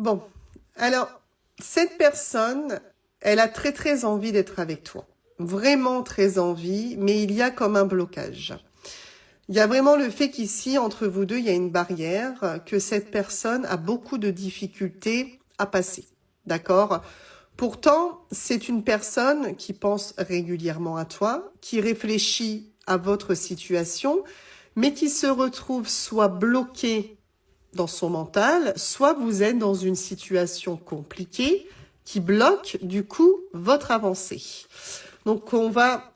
Bon, alors, cette personne, elle a très très envie d'être avec toi. Vraiment très envie, mais il y a comme un blocage. Il y a vraiment le fait qu'ici, entre vous deux, il y a une barrière, que cette personne a beaucoup de difficultés à passer. D'accord? Pourtant, c'est une personne qui pense régulièrement à toi, qui réfléchit à votre situation, mais qui se retrouve soit bloquée dans son mental, soit vous êtes dans une situation compliquée qui bloque du coup votre avancée. Donc on va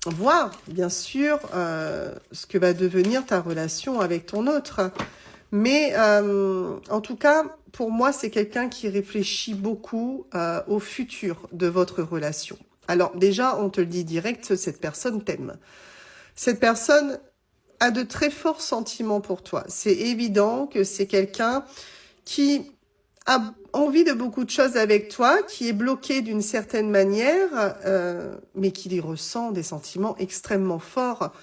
voir bien sûr ce que va devenir ta relation avec ton autre. Mais en tout cas, pour moi, c'est quelqu'un qui réfléchit beaucoup au futur de votre relation. Alors déjà, on te le dit direct, cette personne t'aime. Cette personne a de très forts sentiments pour toi. C'est évident que c'est quelqu'un qui a envie de beaucoup de choses avec toi, qui est bloqué d'une certaine manière, mais qui y ressent des sentiments extrêmement forts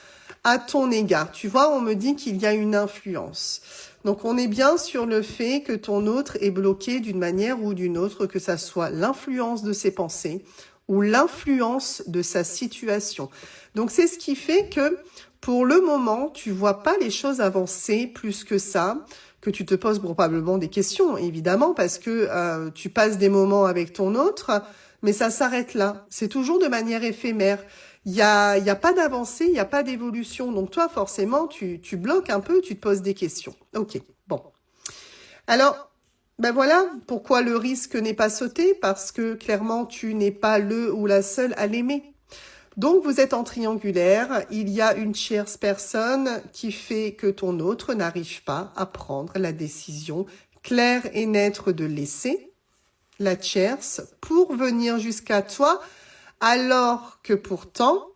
à ton égard. Tu vois, on me dit qu'il y a une influence. Donc on est bien sur le fait que ton autre est bloqué d'une manière ou d'une autre, que ça soit l'influence de ses pensées ou l'influence de sa situation. Donc c'est ce qui fait que pour le moment, tu vois pas les choses avancer plus que ça, que tu te poses probablement des questions, évidemment, parce que tu passes des moments avec ton autre, mais ça s'arrête là. C'est toujours de manière éphémère. Il y a pas d'avancée, il n'y a pas d'évolution. Donc toi, forcément, tu bloques un peu, tu te poses des questions. Ok, bon. Alors, ben voilà pourquoi le risque n'est pas sauté, parce que clairement, tu n'es pas le ou la seule à l'aimer. Donc, vous êtes en triangulaire, il y a une tierce personne qui fait que ton autre n'arrive pas à prendre la décision claire et nette de laisser la tierce pour venir jusqu'à toi, alors que pourtant,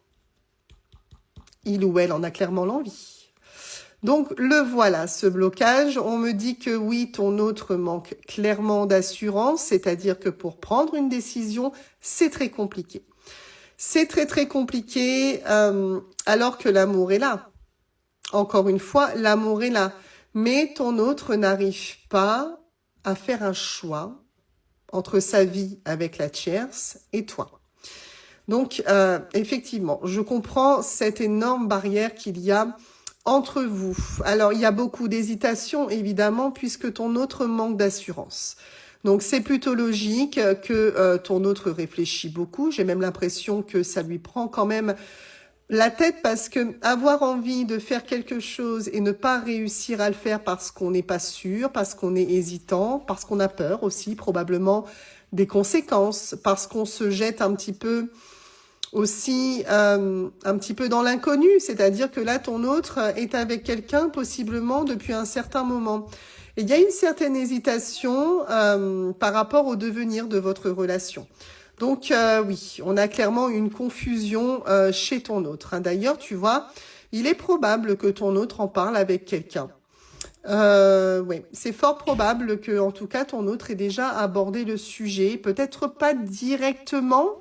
il ou elle en a clairement l'envie. Donc, le voilà, ce blocage. On me dit que oui, ton autre manque clairement d'assurance, c'est-à-dire que pour prendre une décision, c'est très compliqué. C'est très très compliqué alors que l'amour est là. Encore une fois, l'amour est là. Mais ton autre n'arrive pas à faire un choix entre sa vie avec la tierce et toi. Donc, effectivement, je comprends cette énorme barrière qu'il y a entre vous. Alors, il y a beaucoup d'hésitation, évidemment, puisque ton autre manque d'assurance. Donc, c'est plutôt logique que ton autre réfléchit beaucoup. J'ai même l'impression que ça lui prend quand même la tête, parce que avoir envie de faire quelque chose et ne pas réussir à le faire parce qu'on n'est pas sûr, parce qu'on est hésitant, parce qu'on a peur aussi, probablement, des conséquences, parce qu'on se jette un petit peu aussi un petit peu dans l'inconnu, c'est-à-dire que là, ton autre est avec quelqu'un possiblement depuis un certain moment. Et il y a une certaine hésitation par rapport au devenir de votre relation. Donc oui, on a clairement une confusion chez ton autre. Hein. D'ailleurs, tu vois, il est probable que ton autre en parle avec quelqu'un. Oui, c'est fort probable que, en tout cas, ton autre ait déjà abordé le sujet. Peut-être pas directement,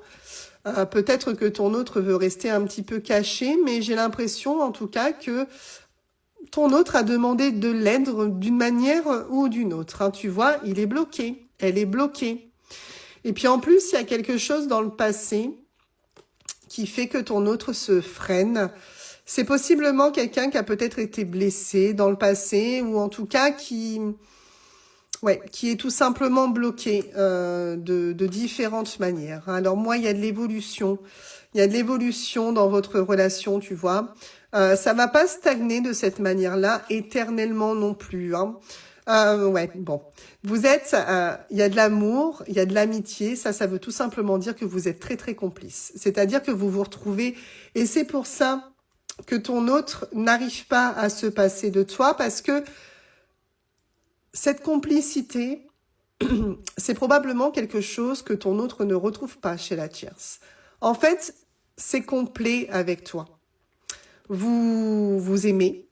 peut-être que ton autre veut rester un petit peu caché, mais j'ai l'impression, en tout cas, que ton autre a demandé de l'aide d'une manière ou d'une autre. Hein. Tu vois, il est bloqué, elle est bloquée. Et puis en plus, il y a quelque chose dans le passé qui fait que ton autre se freine. C'est possiblement quelqu'un qui a peut-être été blessé dans le passé, ou en tout cas qui est tout simplement bloqué de différentes manières. Alors moi, il y a de l'évolution. Il y a de l'évolution dans votre relation, tu vois. Ça va pas stagner de cette manière-là éternellement non plus. Hein. Bon. Vous êtes, il y a de l'amour, il y a de l'amitié. Ça veut tout simplement dire que vous êtes très très complices. C'est-à-dire que vous vous retrouvez, et c'est pour ça que ton autre n'arrive pas à se passer de toi, parce que cette complicité, c'est probablement quelque chose que ton autre ne retrouve pas chez la tierce. En fait, c'est complet avec toi. Vous vous aimez,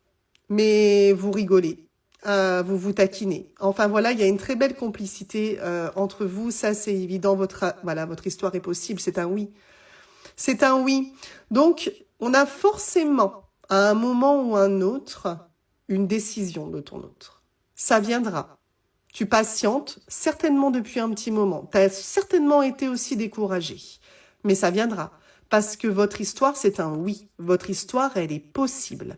mais vous rigolez, vous vous taquinez. Enfin voilà, il y a une très belle complicité entre vous. Ça, c'est évident. Votre histoire est possible. C'est un oui. C'est un oui. Donc, on a forcément, à un moment ou un autre, une décision de ton autre. Ça viendra. Tu patientes, certainement depuis un petit moment. Tu as certainement été aussi découragé. Mais ça viendra. Parce que votre histoire, c'est un oui. Votre histoire, elle est possible.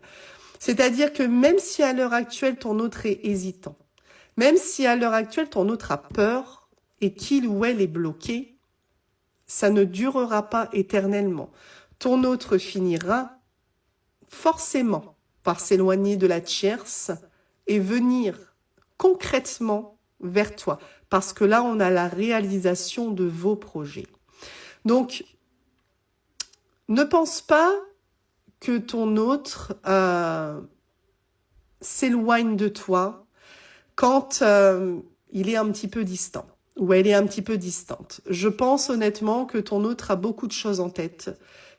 C'est-à-dire que même si à l'heure actuelle, ton autre est hésitant, même si à l'heure actuelle, ton autre a peur et qu'il ou elle est bloqué, ça ne durera pas éternellement. Ton autre finira forcément par s'éloigner de la tierce et venir concrètement vers toi. Parce que là, on a la réalisation de vos projets. Donc, ne pense pas que ton autre s'éloigne de toi quand il est un petit peu distant ou elle est un petit peu distante. Je pense honnêtement que ton autre a beaucoup de choses en tête,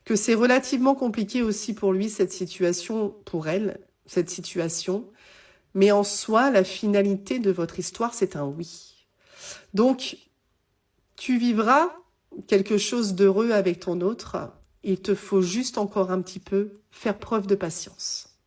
que c'est relativement compliqué aussi pour lui cette situation, pour elle, cette situation. Mais en soi, la finalité de votre histoire, c'est un oui. Donc, tu vivras quelque chose d'heureux avec ton autre. Il te faut juste encore un petit peu faire preuve de patience.